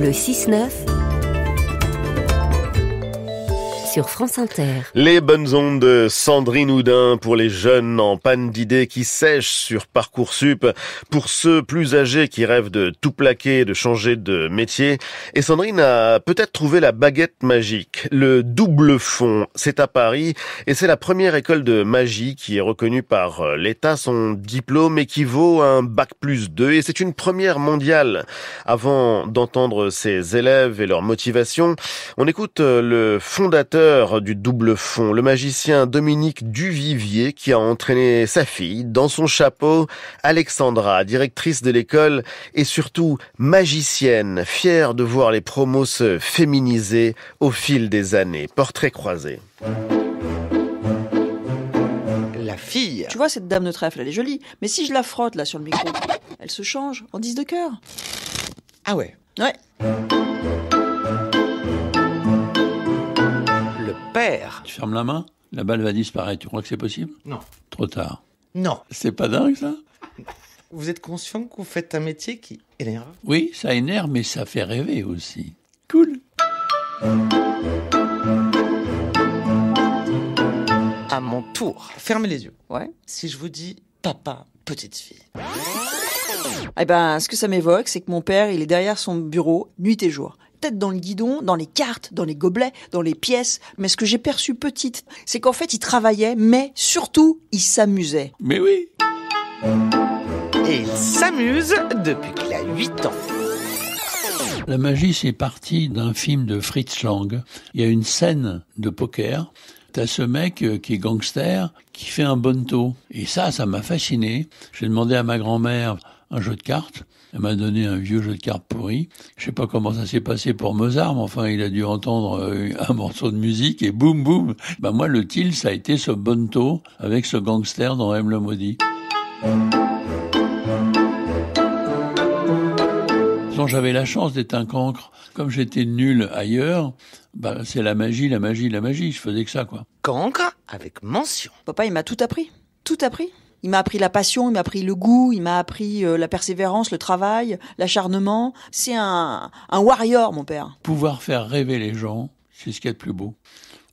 Le 6-9 sur France Inter. Les bonnes ondes de Sandrine Houdin pour les jeunes en panne d'idées qui sèchent sur Parcoursup, pour ceux plus âgés qui rêvent de tout plaquer, de changer de métier. Et Sandrine a peut-être trouvé la baguette magique. Le double fond, c'est à Paris et c'est la première école de magie qui est reconnue par l'État. Son diplôme équivaut à un bac+2 et c'est une première mondiale. Avant d'entendre ses élèves et leur motivation, on écoute le fondateur du double fond, le magicien Dominique Duvivier, qui a entraîné sa fille dans son chapeau. Alexandra, directrice de l'école et surtout magicienne, fière de voir les promos se féminiser au fil des années. Portrait croisé. La fille. Tu vois, cette dame de trèfle, elle est jolie. Mais si je la frotte là sur le micro, elle se change en 10 de cœur. Ah ouais. Ouais. Père. Tu fermes la main, la balle va disparaître. Tu crois que c'est possible ? Non. Trop tard. Non. C'est pas dingue, ça ? Vous êtes conscient que vous faites un métier qui énerve ? Oui, ça énerve, mais ça fait rêver aussi. Cool. À mon tour, fermez les yeux. Ouais. Si je vous dis papa, petite fille. Eh ben, ce que ça m'évoque, c'est que mon père, il est derrière son bureau, nuit et jour. Tête dans le guidon, dans les cartes, dans les gobelets, dans les pièces. Mais ce que j'ai perçu petite, c'est qu'en fait, il travaillait, mais surtout, il s'amusait. Mais oui. Et il s'amuse depuis qu'il a 8 ans. La magie, c'est parti d'un film de Fritz Lang. Il y a une scène de poker. T'as ce mec qui est gangster, qui fait un bonneto. Et ça m'a fasciné. J'ai demandé à ma grand-mère un jeu de cartes. Elle m'a donné un vieux jeu de cartes pourri. Je sais pas comment ça s'est passé pour Mozart, mais enfin, il a dû entendre un morceau de musique et boum, boum. Moi, le tilt, ça a été ce bonneto avec ce gangster dans M le maudit. Donc, j'avais la chance d'être un cancre. Comme j'étais nul ailleurs, c'est la magie. Je faisais que ça, quoi. Cancre avec mention. Papa, il m'a tout appris. Tout appris. Il m'a appris la passion, il m'a appris le goût, il m'a appris la persévérance, le travail, l'acharnement. C'est un warrior, mon père. Pouvoir faire rêver les gens, c'est ce qu'il y a de plus beau.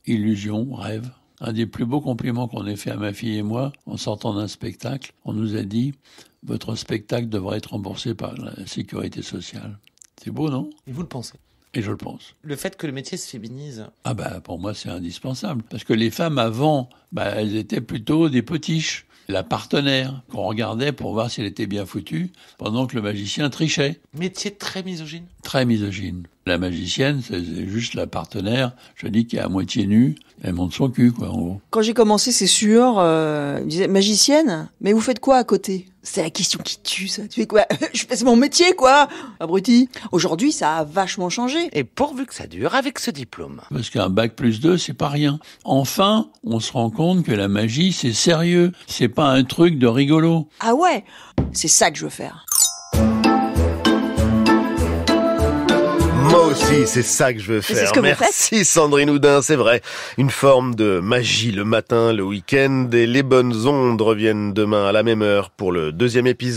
Illusion, rêve. Un des plus beaux compliments qu'on ait fait à ma fille et moi, en sortant d'un spectacle, on nous a dit « Votre spectacle devrait être remboursé par la sécurité sociale ». C'est beau, non ? Et vous le pensez ? Et je le pense. Le fait que le métier se féminise. Pour moi, c'est indispensable. Parce que les femmes, avant, elles étaient plutôt des potiches. La partenaire qu'on regardait pour voir si elle était bien foutue, pendant que le magicien trichait. Métier très misogyne. Très misogyne. La magicienne, c'est juste la partenaire, je dis, qui est à moitié nue, elle monte son cul, quoi, en gros. Quand j'ai commencé, c'est sûr, il me disait, magicienne, mais vous faites quoi à côté ? C'est la question qui tue, ça. Tu fais quoi ? C'est mon métier, quoi, abruti. Aujourd'hui, ça a vachement changé. Et pourvu que ça dure avec ce diplôme. Parce qu'un bac+2, c'est pas rien. Enfin, on se rend compte que la magie, c'est sérieux. C'est pas un truc de rigolo. Ah ouais, c'est ça que je veux faire. Moi aussi, c'est ça que je veux c'est faire. ce que vous Merci Sandrine Houdin, c'est vrai. Une forme de magie le matin, le week-end, et les bonnes ondes reviennent demain à la même heure pour le 2e épisode.